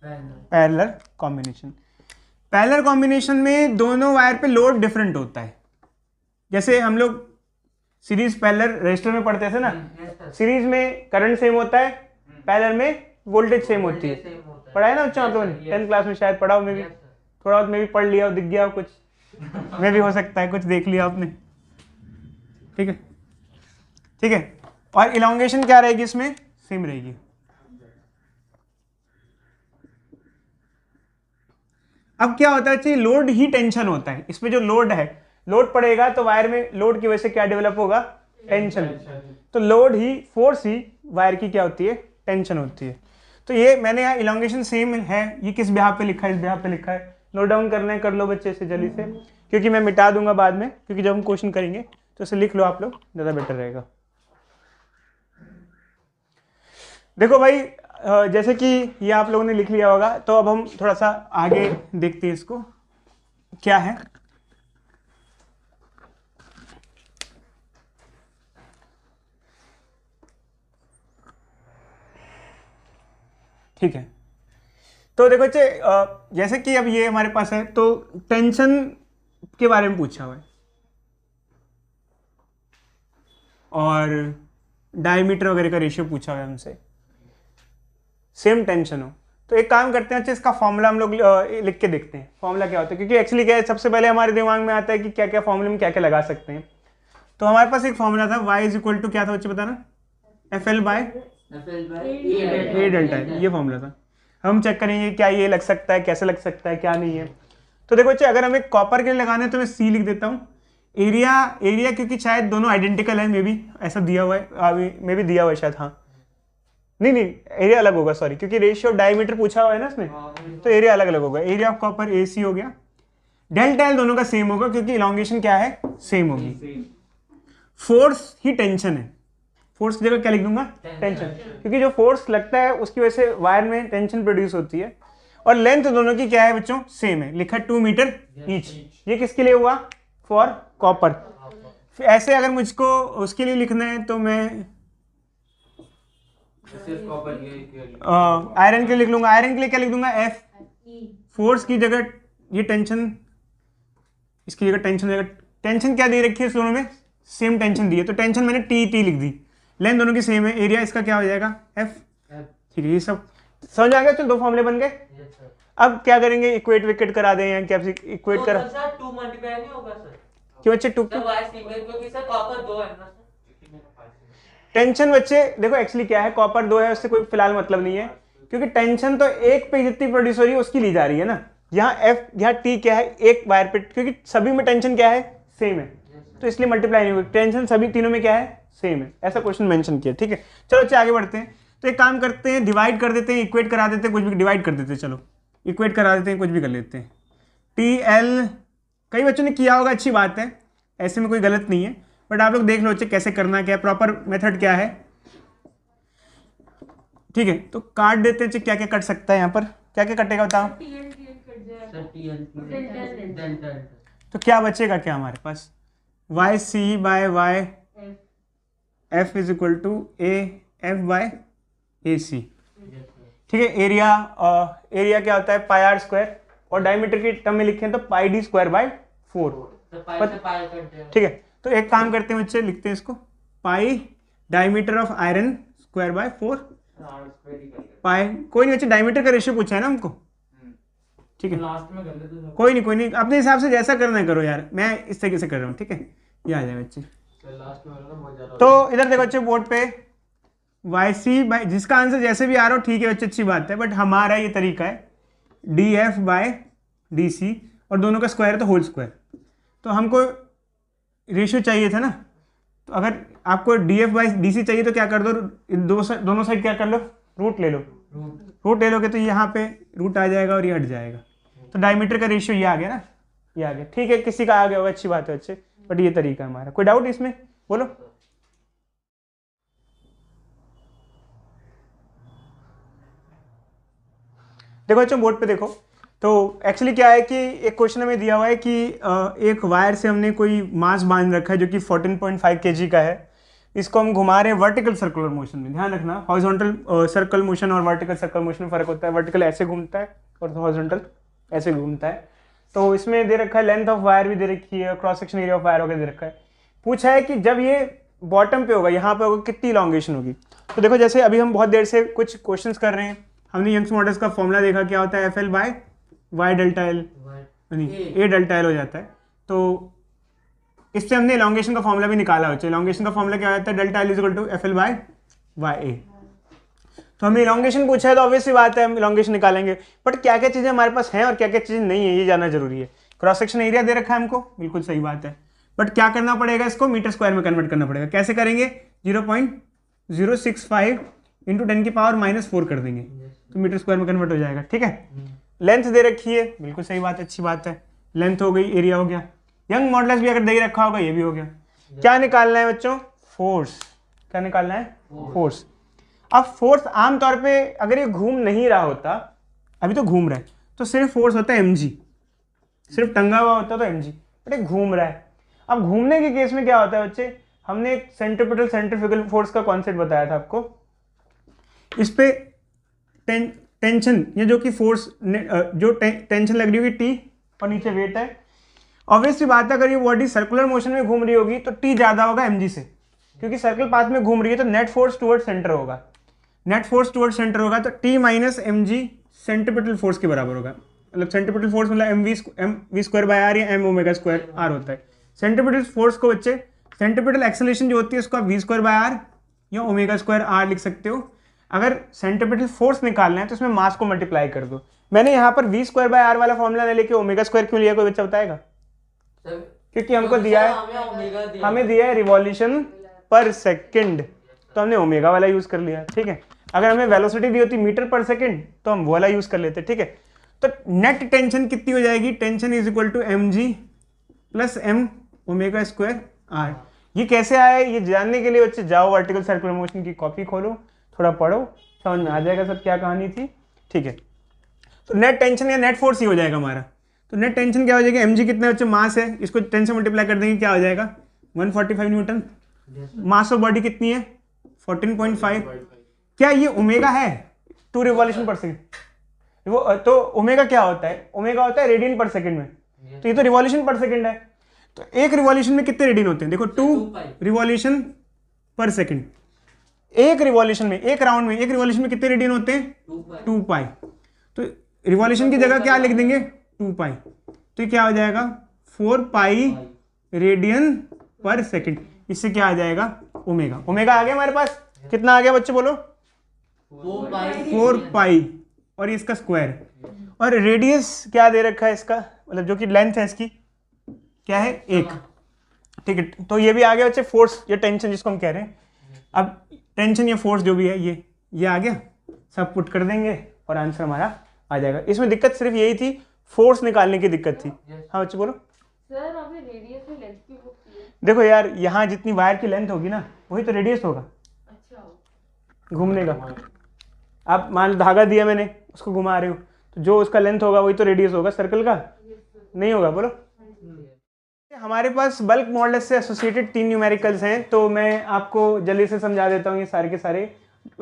पैरेलल कॉम्बिनेशन। पैरेलल कॉम्बिनेशन में दोनों वायर पे लोड डिफरेंट होता है। जैसे हम लोग सीरीज पैरेलल रजिस्टर में पढ़ते थे ना, सीरीज में करंट सेम होता है, पैरेलल में वोल्टेज सेम होती है। पढ़ा है ना बच्चों आप लोगों ने? 10th क्लास में शायद पढ़ा हो, मैं भी थोड़ा बहुत मैं भी पढ़ लिया हो, दिख गया हो कुछ, मैं भी हो सकता है कुछ देख लिया आपने, ठीक है, ठीक है। और इलॉन्गेशन क्या रहेगी इसमें? सेम रहेगी। अब क्या होता है बच्चे, लोड ही टेंशन होता है। इसमें जो लोड है, लोड पड़ेगा तो वायर में लोड की वजह से क्या डेवलप होगा? टेंशन। तो लोड ही, फोर्स ही वायर की क्या होती है? टेंशन होती है। तो ये मैंने यहाँ इलॉन्गेशन सेम है, ये किस बिहाफ पे लिखा है? इस बिहाफ पे लिखा है। नोट डाउन करना है, कर लो बच्चे से जल्दी से, क्योंकि मैं मिटा दूंगा बाद में, क्योंकि जब हम क्वेश्चन करेंगे तो इसे लिख लो आप लोग, ज़्यादा बेटर रहेगा। देखो भाई, जैसे कि ये आप लोगों ने लिख लिया होगा, तो अब हम थोड़ा सा आगे देखते हैं इसको क्या है। ठीक है, तो देखो बच्चे, जैसे कि अब ये हमारे पास है, तो टेंशन के बारे में पूछा हुआ है और डायमीटर वगैरह का रेशियो पूछा हुआ है हमसे, सेम टेंशन हो। तो एक काम करते हैं, अच्छा इसका फॉर्मूला हम लोग लिख के देखते हैं, फॉर्मूला क्या होता है, क्योंकि एक्चुअली क्या है, सबसे पहले हमारे दिमाग में आता है कि क्या क्या फॉर्मूले में क्या क्या लगा सकते हैं। तो हमारे पास एक फॉर्मूला था, y इज इक्वल टू क्या था बच्चे बताना? FL बाय ए डेल्टा है, ये फॉर्मूला था। हम चेक करेंगे क्या ये लग सकता है, कैसे लग सकता है, क्या नहीं है। तो देखो बच्चे, अगर हमें कॉपर के लिए लगाना है तो मैं C लिख देता हूँ। एरिया क्योंकि शायद दोनों आइडेंटिकल है, मे बी ऐसा दिया हुआ है, मे बी दिया हुआ है शायद, हाँ नहीं एरिया अलग होगा, सॉरी, क्योंकि रेशियो ऑफ डायमीटर पूछा हुआ है ना इसमें, तो एरिया अलग अलग होगा। एरिया ऑफ कॉपर AC हो गया। डेल्टा एल दोनों का सेम होगा, क्योंकि इलॉन्गेशन क्या है? सेम होगी। फोर्स ही टेंशन है, फोर्स की जगह क्या लिख दूंगा? टेंशन, क्योंकि जो फोर्स लगता है उसकी वजह से वायर में टेंशन प्रोड्यूस होती है। और लेंथ दोनों की क्या है बच्चों? सेम है, लिखा 2 मीटर ईच। ये किसके लिए हुआ? For copper. ऐसे अगर मुझको उसके लिए लिखना है तो मैं आयरन के लिए लिख लूंगा। आयरन के लिए क्या लिख दूंगा? F। फोर्स की जगह ये टेंशन, इसकी जगह टेंशन हो जाएगा। टेंशन क्या दे रखी है इस दोनों में? सेम टेंशन दी है, तो टेंशन मैंने टी लिख दी, लेंथ दोनों की सेम है, एरिया इसका क्या हो जाएगा एफ। ठीक है, ये सब समझ आ गया। चलो 2 फॉर्मूले बन गए। अब क्या करेंगे, इक्वेट विकेट करा दें या क्या इक्वेट करा, सर 2 मल्टीप्लाई नहीं होगा सर? क्यों बच्चे 2 सर वाई सिंगल क्योंकि सर कॉपर 2 है ना सर। टेंशन बच्चे देखो एक्चुअली क्या है, कॉपर 2 है उससे कोई फिलहाल मतलब नहीं है, क्योंकि टेंशन तो एक पे जितनी प्रोड्यूस हो रही है उसकी ली जा रही है ना। यहाँ एफ यहाँ टी क्या है, एक वायर पे, क्योंकि सभी में टेंशन क्या है सेम है, तो इसलिए मल्टीप्लाई नहीं होगी, टेंशन सभी तीनों में क्या है सेम है, ऐसा क्वेश्चन मेंशन किया। ठीक है, चलो अच्छा आगे बढ़ते हैं। तो एक काम करते हैं, डिवाइड कर देते हैं, इक्वेट करा देते हैं, कुछ भी डिवाइड कर देते हैं, चलो इक्वेट करा देते हैं, कुछ भी कर लेते हैं। टी एल कई बच्चों ने किया होगा, अच्छी बात है, ऐसे में कोई गलत नहीं है, बट आप लोग देख लो कैसे करना, क्या प्रॉपर मेथड क्या है। ठीक है, तो काट देते हैं, क्या क्या कट सकता है यहाँ पर, क्या क्या कटेगा बताओ। तो क्या बचेगा, क्या हमारे पास y c by y f is equal to a f by a c. ठीक है, एरिया क्या होता है पाई आर स्क्वायर, और डायमीटर की टर्म में लिखें तो पाई डी स्क्वायर बाय 4। ठीक है, तो एक काम करते हैं बच्चे, लिखते हैं इसको pi diameter of iron square by 4 pi. कोई नहीं बच्चे, डायमीटर का रेशियो पूछा है ना हमको। ठीक है, कोई नहीं अपने हिसाब से जैसा करना है करो यार, मैं इस तरीके से कर रहा हूँ। ठीक है, ये आ जाए बच्चे। तो इधर देखो बच्चे बोर्ड पे वाई सी बाई, जिसका आंसर जैसे भी आ रहा हो ठीक है बच्चे, अच्छी बात है, बट हमारा ये तरीका है D F by D C, और दोनों का स्क्वायर है तो होल स्क्वायर, तो हमको रेशियो चाहिए था ना, तो अगर आपको D F by D C चाहिए तो क्या कर दो, दोनों साइड क्या कर लो, रूट ले लो, रूट ले लोगे तो यहाँ पे रूट आ जाएगा और ये हट जाएगा, तो डायमीटर का रेशियो ये आ गया ना, ये आ गया। ठीक है, किसी का आ गया होगा, अच्छी बात है बच्चे, बट ये तरीका हमारा। कोई डाउट इसमें बोलो। देखो बच्चों बोर्ड पे देखो, तो एक्चुअली क्या है कि एक क्वेश्चन हमें दिया हुआ है कि एक वायर से हमने कोई मास बांध रखा है जो कि 14.5 kg का है, इसको हम घुमा रहे हैं वर्टिकल सर्कुलर मोशन में। ध्यान रखना, हॉरिजॉन्टल सर्कल मोशन और वर्टिकल सर्कल मोशन में फर्क होता है, वर्टिकल ऐसे घूमता है और हॉरिजॉन्टल ऐसे घूमता है। तो इसमें दे रखा है लेंथ ऑफ वायर भी दे रखी है, cross section area of wire वगैरह दे रखा है। पूछा है कि जब ये बॉटम पे होगा, यहाँ पे होगा, कितनी इलॉन्गेशन होगी। तो देखो जैसे अभी हम बहुत देर से कुछ क्वेश्चंस कर रहे हैं, हमने यंग्स मॉडल्स का फॉर्मूला देखा, क्या होता है F L by Y delta L, A delta L हो जाता है। तो इससे हमने इलॉन्गेशन का फॉर्मूला भी निकाला हो, इलॉन्गेशन का फॉर्मूला क्या होता है, delta l is equal to f L by y a. तो हमें इलॉन्गेशन पूछा है तो ऑब्वियसली बात है हम इलॉन्गेशन निकालेंगे, बट क्या क्या चीज़ें हमारे पास हैं और क्या क्या चीज़ें नहीं है ये जानना जरूरी है। क्रॉस सेक्शन एरिया दे रखा है हमको, बिल्कुल सही बात है, बट क्या करना पड़ेगा, इसको मीटर स्क्वायर में कन्वर्ट करना पड़ेगा। कैसे करेंगे, 0.065 इंटू 10⁻⁻4 कर देंगे तो मीटर स्क्वायर में कन्वर्ट हो जाएगा। ठीक है, लेंथ दे रखी है, बिल्कुल सही बात है, अच्छी बात है, लेंथ हो गई, एरिया हो गया, यंग मॉडुलस भी अगर दे रखा होगा ये भी हो गया। क्या निकालना है बच्चों, फोर्स। क्या निकालना है, फोर्स। अब फोर्स आमतौर पे अगर ये घूम नहीं रहा होता, अभी तो घूम रहा है, तो सिर्फ फोर्स होता है mg, सिर्फ टंगा हुआ होता तो mg, बट ये घूम रहा है। अब घूमने के केस में क्या होता है बच्चे, हमने एक सेंट्रीपिटल सेंट्रीफ्यूगल फोर्स का कॉन्सेप्ट बताया था आपको, इस पे टेंशन, ये जो कि फोर्स जो टेंशन लग रही होगी टी और नीचे वेट है, ऑब्वियसली बात है अगर ये बॉडी सर्कुलर मोशन में घूम रही होगी तो टी ज्यादा होगा mg से, क्योंकि सर्कल पाथ में घूम रही है तो नेट फोर्स टुवर्ड सेंटर होगा, नेट फोर्स टुवर्ड सेंटर होगा, तो T minus mg centripetal force के बराबर होगा। मतलब सेंट्रीपिटल फोर्स मतलब M V square by R या एम ओमेगा स्क्वायर आर होता है। सेंट्रीपिटल फोर्स को बच्चे, सेंट्रीपिटल एक्सेलरेशन जो होती है उसको आप वी स्क्वायर बाय आर या ओमेगा स्क्वायर आर लिख सकते हो। अगर सेंट्रीपिटल फोर्स निकालना है तो इसमें मास को मल्टीप्लाई कर दो। मैंने यहाँ पर वी स्क्वायर बाय आर वाला फॉर्मूला नहीं लेके ओमेगा स्क्वायर क्यों लिया, कोई बच्चा बताएगा? क्योंकि हमको दिया है, हमें दिया है रिवॉल्यूशन पर सेकंड, तो हमने ओमेगा वाला यूज कर लिया। ठीक है, अगर हमें वेलोसिटी दी होती मीटर पर सेकंड तो हम वो वाला यूज कर लेते। ठीक है, तो नेट टेंशन कितनी हो जाएगी, tension is equal to mg plus m omega square R. ये कैसे आया है ये जानने के लिए बच्चे जाओ वर्टिकल सर्कुलर मोशन की कॉपी खोलो, थोड़ा पढ़ो, समझ में आ जाएगा सब क्या कहानी थी। ठीक है, तो नेट टेंशन या नेट फोर्स ही हो जाएगा हमारा। तो नेट टेंशन क्या हो जाएगा, mg कितना बच्चे मास है, इसको 10 से मल्टीप्लाई कर देंगे, क्या हो जाएगा 145 न्यूटन। मास ऑफ बॉडी कितनी है 14.5। क्या ये ओमेगा है, 2 रिवॉल्यूशन पर सेकंड। वो तो ओमेगा क्या होता है, ओमेगा होता है रेडियन पर सेकंड में, तो ये तो रिवॉल्यूशन पर सेकंड है। तो एक रिवॉल्यूशन में कितने रेडियन होते हैं? देखो 2 पाई। रिवॉल्यूशन पर सेकंड। एक रिवॉल्यूशन में, एक राउंड में, एक रिवॉल्यूशन में कितने रेडियन होते हैं? 2 पाई। तो रिवॉल्यूशन की जगह क्या लिख देंगे? 2 पाई। तो ये क्या हो जाएगा? 4 पाई रेडियन पर सेकंड। इससे क्या आ जाएगा? ओमेगा। ओमेगा आ गया हमारे पास। कितना आ गया बच्चे बोलो? 4 पाई और ये इसका स्क्वायर। और रेडियस क्या दे रखा है इसका, मतलब जो कि लेंथ है इसकी क्या है? 1। ठीक है, तो ये भी आ गया बच्चे फोर्स या टेंशन जिसको हम कह रहे हैं। अब टेंशन या फोर्स जो भी है ये आ गया, सब पुट कर देंगे और आंसर हमारा आ जाएगा। इसमें दिक्कत सिर्फ यही थी, फोर्स निकालने की दिक्कत थी। हाँ बच्चे बोलो। सर आपने रेडियस में लेंथ क्यों बुक की है? देखो यार, यहाँ जितनी वायर की लेंथ होगी ना वही तो रेडियस होगा अच्छा घूमने का। आप मान लो धागा दिया मैंने, उसको घुमा रहे हो, तो जो उसका लेंथ होगा वही तो रेडियस होगा सर्कल का, नहीं होगा? बोलो। हमारे पास बल्क मॉडुलस से एसोसिएटेड 3 न्यूमेरिकल्स हैं, तो मैं आपको जल्दी से समझा देता हूँ ये सारे के सारे।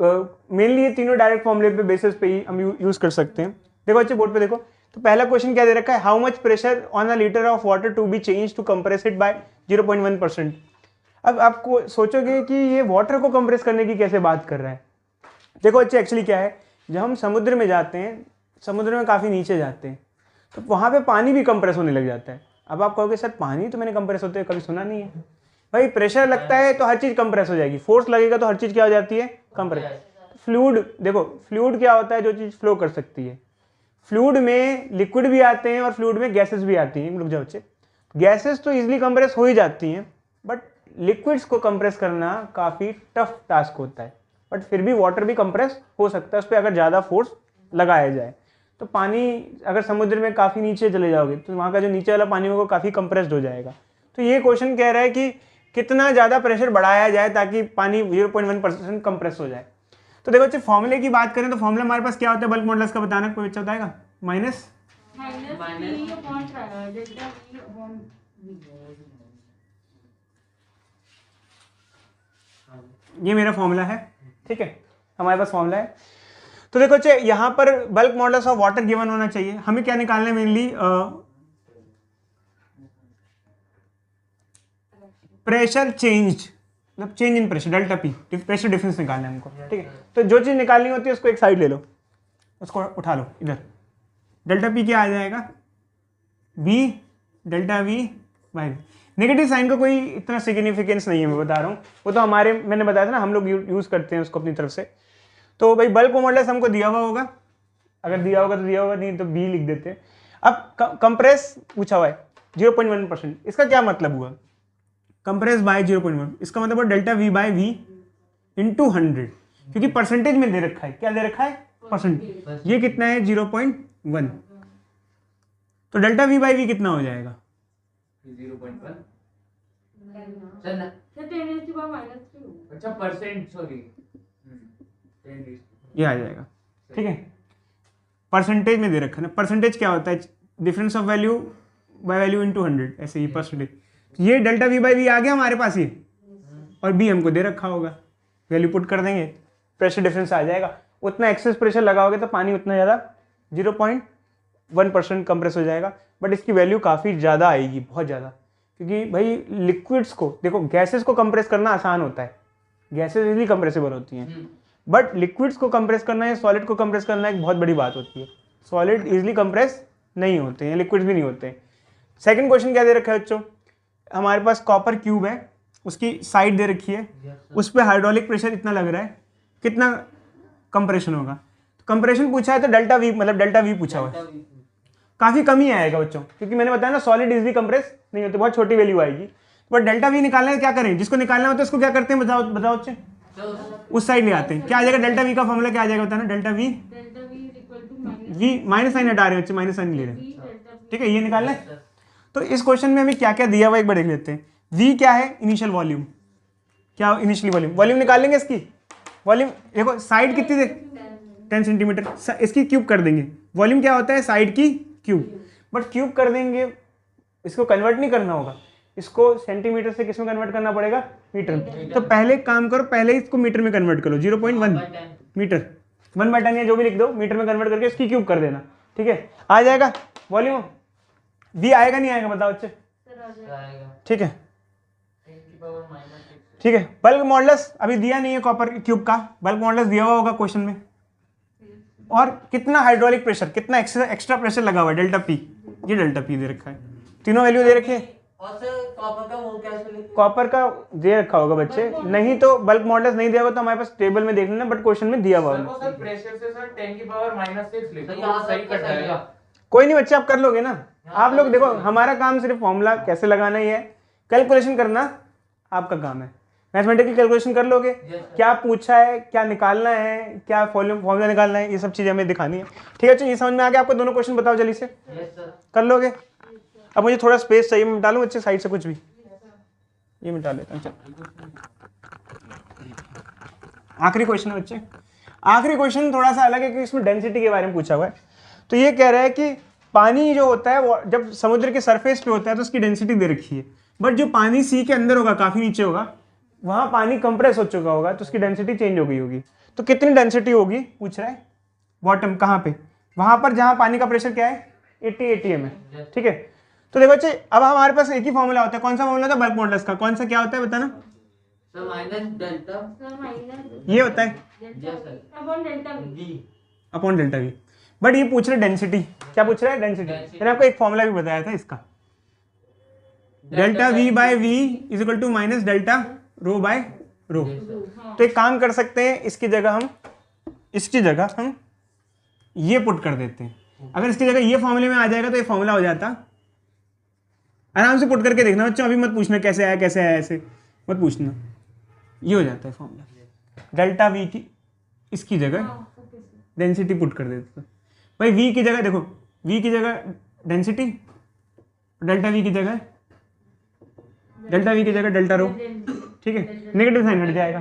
मेनली ये तीनों डायरेक्ट फॉर्मूले पे बेसिस पे ही हम यूज कर सकते हैं। देखो अच्छे बोर्ड पे देखो, तो पहला क्वेश्चन क्या दे रखा है? How much pressure on a litre of water to be change to compress it by 0.1%। अब आपको सोचोगे कि ये वाटर को कंप्रेस करने की कैसे बात कर रहा है। देखो अच्छे एक्चुअली क्या है, जब हम समुद्र में जाते हैं, समुद्र में काफ़ी नीचे जाते हैं, तो वहाँ पे पानी भी कंप्रेस होने लग जाता है। अब आप कहोगे सर पानी तो मैंने कंप्रेस होते हुए कभी सुना नहीं है। भाई प्रेशर लगता है तो हर चीज़ कंप्रेस हो जाएगी, फोर्स लगेगा तो हर चीज़ क्या हो जाती है? कंप्रेस। फ्लूइड, देखो फ्लूइड क्या होता है? जो चीज़ फ्लो कर सकती है। फ्लूइड में लिक्विड भी आते हैं और फ्लूइड में गैसेस भी आती हैं। रुक जाओ बच्चे, गैसेस तो इजीली कंप्रेस हो ही जाती हैं, बट लिक्विड्स को कंप्रेस करना काफ़ी टफ टास्क होता है। बट फिर भी वाटर भी कंप्रेस हो सकता है उस पर अगर ज़्यादा फोर्स लगाया जाए। तो पानी अगर समुद्र में काफ़ी नीचे चले जाओगे तो वहाँ का जो नीचे वाला पानी होगा काफ़ी कंप्रेस्ड हो जाएगा। तो ये क्वेश्चन कह रहा है कि कितना ज़्यादा प्रेशर बढ़ाया जाए ताकि पानी 0.1% कंप्रेस हो जाए। तो देखो बच्चे फॉर्मूले की बात करें तो फॉर्मूला हमारे पास क्या होता है बल्क मॉडुलस का? बताना कोई बच्चा बताएगा? माइनस ये मेरा फॉर्मूला है, ठीक है, हमारे पास फॉर्मूला है। तो देखो बच्चे यहाँ पर bulk modulus of water given होना चाहिए। हमें क्या निकालना है मेनली? प्रेशर चेंज, मतलब change in pressure, delta P, pressure difference निकालना है हमको, ठीक है। तो जो चीज़ निकालनी होती है उसको एक साइड ले लो, उसको उठा लो इधर। डेल्टा पी क्या आ जाएगा? V delta V by. Negative sign का कोई इतना सिग्निफिकेंस नहीं है, मैं बता रहा हूँ, वो तो हमारे, मैंने बताया था ना, हम लोग यूज़ करते हैं उसको अपनी तरफ से। तो भाई बल्क मॉडुलस हमको दिया हुआ होगा, अगर दिया होगा तो दिया होगा, नहीं तो बी लिख देते हैं। अब कंप्रेस पूछा हुआ है 0.1%, इसका क्या मतलब हुआ? कंप्रेस बाय 0.1, इसका मतलब delta we by V into 100, क्योंकि परसेंटेज में दे रखा है। क्या दे रखा है? परसेंटेज। ये कितना है? 0.1। तो डेल्टा वी बाई वी कितना हो जाएगा? 0.1 अच्छा परसेंट, सॉरी ये आ जाएगा, ठीक है। परसेंटेज में दे रखा है ना, परसेंटेज क्या होता है? Difference of value by value into 100, ऐसे ही परसेंटेज। ये डेल्टा वी बाई वी आ गया हमारे पास ये, और बी हमको दे रखा होगा, वैल्यू पुट कर देंगे, प्रेशर डिफरेंस आ जाएगा। उतना एक्सेस प्रेशर लगाओगे तो पानी उतना ज़्यादा 0.1% कंप्रेस हो जाएगा, बट इसकी वैल्यू काफ़ी ज़्यादा आएगी, बहुत ज़्यादा, क्योंकि भाई लिक्विड्स को देखो, गैसेस को कंप्रेस करना आसान होता है, गैसेस इजीली कंप्रेसिबल होती हैं, बट लिक्विड्स को कंप्रेस करना या सॉलिड को कंप्रेस करना एक बहुत बड़ी बात होती है। सॉलिड इजीली कंप्रेस नहीं होते हैं, लिक्विड्स भी नहीं होते हैं। सेकंड क्वेश्चन क्या दे रखा है बच्चों? हमारे पास कॉपर क्यूब है, उसकी साइड दे रखी है, उस पर हाइड्रोलिक प्रेशर इतना लग रहा है, कितना कंप्रेशन होगा? तो कंप्रेशन पूछा है तो डेल्टा वी, मतलब डेल्टा वी पूछा हुआ है, काफ़ी कम ही आएगा बच्चों, क्योंकि मैंने बताया ना सॉलिड इजीली कंप्रेस नहीं होते, बहुत छोटी वैल्यू आएगी। बट डेल्टा वी निकालना है, क्या करें? जिसको निकालना होता है उसको क्या करते हैं? बताओ बताओ बच्चे, उस साइड ले आते हैं। क्या आ जाएगा? डेल्टा वी का फॉर्मूला क्या आ जाएगा बताना? Delta V, V minus sign हटा रहे हैं बच्चे, माइनस साइन ले रहे हैं, ठीक है, ये निकालना है। तो इस क्वेश्चन में हमें क्या क्या दिया हुआ एक बार देख लेते हैं। वी क्या है? इनिशियल वॉल्यूम, क्या इनिशियली वॉल्यूम, वॉल्यूम निकाल लेंगे इसकी। वॉल्यूम देखो, साइड कितनी दे, 10 सेंटीमीटर, इसकी क्यूब कर देंगे। वॉल्यूम क्या होता है? साइड की क्यूब, बट क्यूब कर देंगे, इसको कन्वर्ट नहीं करना होगा, इसको सेंटीमीटर से किस में कन्वर्ट करना पड़ेगा? मीटर में। तो पहले काम करो, पहले इसको मीटर में कन्वर्ट करो, 0.1 मीटर, 1/10 या जो भी लिख दो, मीटर में कन्वर्ट करके इसकी क्यूब कर देना, ठीक है, आ जाएगा वॉल्यूम। वी आएगा नहीं आएगा बताओ बच्चे? आ जाएगा। आएगा ठीक है 10 की पावर -6। ठीक है। बल्क मॉडुलस अभी दिया नहीं है कॉपर क्यूब का, बल्क मॉडुलस दिया हुआ होगा क्वेश्चन में। और कितना हाइड्रोलिक प्रेशर, कितना एक्स्ट्रा प्रेशर लगा हुआ है, डेल्टा पी, ये डेल्टा पी दे रखा है, तीनों वैल्यू दे रखे हैं। और सर कॉपर का वो कैसे लिखते कॉपर का दे रखा होगा बच्चे, नहीं तो बल्क मॉडुलस नहीं दिया होगा तो हमारे पास टेबल में देख लेना, बट क्वेश्चन में दिया हुआ होगा। सर प्रेशर से सर 10 की पावर -6 लिखो, सही तो आंसर सही कट जाएगा। कोई नहीं बच्चे, आप कर लोगे ना। आप लोग देखो, हमारा काम सिर्फ फॉर्मूला कैसे लगाना ही है, कैलकुलेशन करना आपका काम है। मैथमेटिकल कैलकुलेशन कर लोगे, क्या पूछा है, क्या निकालना है, क्या फॉर्मूला निकालना है, ये सब चीजें हमें दिखानी है। ठीक है, चलिए ये समझ में आ गया आपको। दोनों क्वेश्चन बताओ जल्दी से, यस सर। कर लोगे। अब मुझे थोड़ा स्पेस चाहिए, मैं मिटा लूँ बच्चे साइड से कुछ भी, ये मिटा लेता हूँ। चलो आखिरी क्वेश्चन है बच्चे, आखिरी क्वेश्चन थोड़ा सा अलग है क्योंकि इसमें डेंसिटी के बारे में पूछा हुआ है। तो ये कह रहा है कि पानी जो होता है वो जब समुद्र के सरफेस पे होता है तो उसकी डेंसिटी दे रखी है, बट जो पानी सी के अंदर होगा, काफी नीचे होगा, वहां पानी कंप्रेस हो चुका होगा तो उसकी डेंसिटी चेंज हो गई होगी। तो कितनी डेंसिटी होगी पूछ रहा है। बॉटम कहाँ पे, वहां पर जहां पानी का प्रेशर क्या है 80 atm है। ठीक है, तो देखो बच्चे अब हमारे पास एक ही फॉर्मूला होता है। कौन सा फॉर्मूला होता है बल्क मॉडुलस का, कौन सा क्या होता है बताना। Sir minus delta sir minus ये होता है yes sir upon delta V. V. Upon delta V, but ये पूछ रहे डेंसिटी, क्या पूछ रहा है डेंसिटी। मैंने आपको एक फॉर्मूला भी बताया था इसका, delta we by v is equal to minus delta rho by rho. तो एक काम कर सकते हैं, इसकी जगह हम ये पुट कर देते हैं। अगर इसकी जगह ये फॉर्मूले में आ जाएगा तो ये फॉर्मूला हो जाता। आराम से पुट करके देखना बच्चों, अभी मत पूछना कैसे आया ऐसे मत पूछना, ये हो जाता है फॉर्मूला। डेल्टा वी की इसकी जगह डेंसिटी पुट कर देते भाई, वी की जगह देखो, वी की जगह डेंसिटी, डेल्टा वी की जगह डेल्टा रो। ठीक है, नेगेटिव साइन हट जाएगा।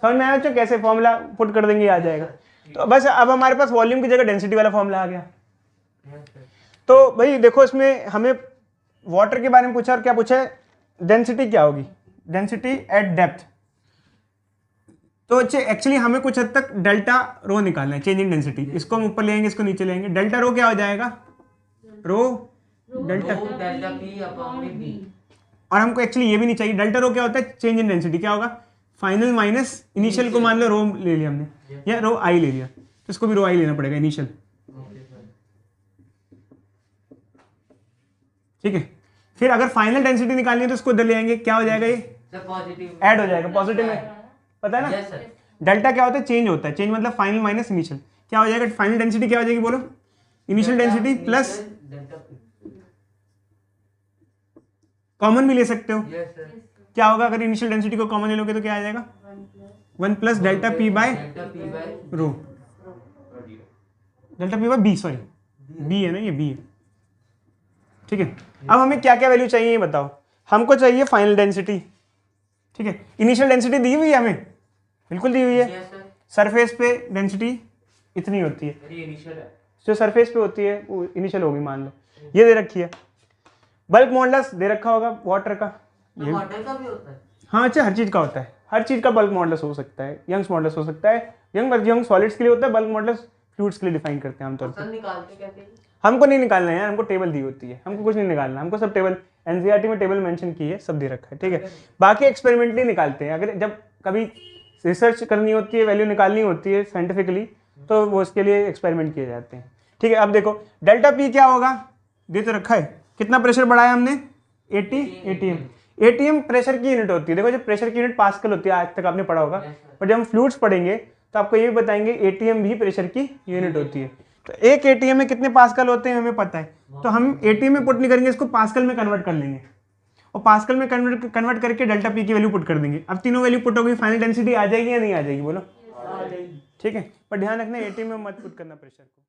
समझ में आया बच्चों कैसे फॉर्मूला पुट कर देंगे, आ जाएगा। तो बस अब हमारे पास वॉल्यूम की जगह डेंसिटी वाला फॉर्मूला आ गया। तो भाई देखो, इसमें हमें वाटर के बारे में पूछा और क्या पूछा है, डेंसिटी क्या होगी, डेंसिटी एट डेप्थ। तो एक्चुअली हमें कुछ हद तक डेल्टा रो निकालना है, चेंज इन डेंसिटी। इसको हम ऊपर लेंगे, इसको नीचे लेंगे, डेल्टा रो क्या हो जाएगा, rho delta. Delta p upon v. और हमको एक्चुअली ये भी नहीं चाहिए, डेल्टा रो क्या होता है, चेंज इन डेंसिटी क्या होगा, फाइनल माइनस इनिशियल को मान लो रो ले लिया हमने, या रो आई ले लिया, तो इसको भी रो आई लेना पड़ेगा इनिशियल। ठीक है, फिर अगर फाइनल डेंसिटी निकालनी है तो इसको इधर ले आएंगे, क्या हो जाएगा, ये सर पॉजिटिव ऐड हो जाएगा पॉजिटिव में, पता है ना। Yes sir. डेल्टा क्या होता है, चेंज होता है, चेंज मतलब फाइनल माइनस इनिशियल। क्या हो जाएगा, फाइनल डेंसिटी क्या हो जाएगी बोलो, initial density plus delta P. Common भी ले सकते हो। Yes sir. क्या होगा अगर इनिशियल डेंसिटी को कॉमन ले लोगे तो क्या आ जाएगा, 1 plus delta P by delta P by rho, delta P by B, sorry B है ना, ये बी है। ठीक है, अब हमें क्या क्या वैल्यू चाहिए ये बताओ। हमको चाहिए फाइनल डेंसिटी। ठीक है, इनिशियल डेंसिटी दी हुई है हमें, बिल्कुल दी हुई है। Yes sir. सरफेस पे डेंसिटी इतनी होती है, ये इनिशियल है। जो सरफेस पे होती है वो इनिशियल होगी, मान लो ये दे रखी है। बल्क मॉडुलस दे रखा होगा वाटर का, ये वाटर का भी होता है। हाँ अच्छा, हर चीज़ का होता है, हर चीज़ का बल्क मॉडुलस हो सकता है, यंग्स मॉडुलस हो सकता है। यंग सॉलिड्स के लिए होता है, बल्क मॉडुलस फ्लूइड्स के लिए डिफाइन करते हैं आमतौर पर। सर निकालते कैसे? हमको नहीं निकालना है यार, हमको टेबल दी होती है, हमको कुछ नहीं निकालना, हमको सब टेबल एनसीईआरटी में टेबल मेंशन की है, सब दे रखा है। ठीक है, बाकी एक्सपेरिमेंटली निकालते हैं। अगर जब कभी रिसर्च करनी होती है, वैल्यू निकालनी होती है साइंटिफिकली, तो वो उसके लिए एक्सपेरिमेंट किए जाते हैं। ठीक है, अब देखो डेल्टा पी क्या होगा, दे तो रखा है, कितना प्रेशर बढ़ाया हमने, 80 atm। atm प्रेशर की यूनिट होती है। देखो जब प्रेशर की यूनिट पास्कल होती है, आज तक आपने पढ़ा होगा, पर जब हम फ्लूइड्स पढ़ेंगे तो आपको ये भी बताएंगे atm भी प्रेशर की यूनिट होती है। तो एक atm में कितने पास्कल होते हैं हमें पता है, तो हम atm में पुट नहीं करेंगे, इसको पास्कल में कन्वर्ट कर लेंगे और पास्कल में कन्वर्ट करके डेल्टा पी की वैल्यू पुट कर देंगे। अब तीनों वैल्यू पुट हो गई, फाइनल डेंसिटी आ जाएगी या नहीं आ जाएगी बोलो। ठीक है, पर ध्यान रखना atm में मत पुट करना प्रेशर को।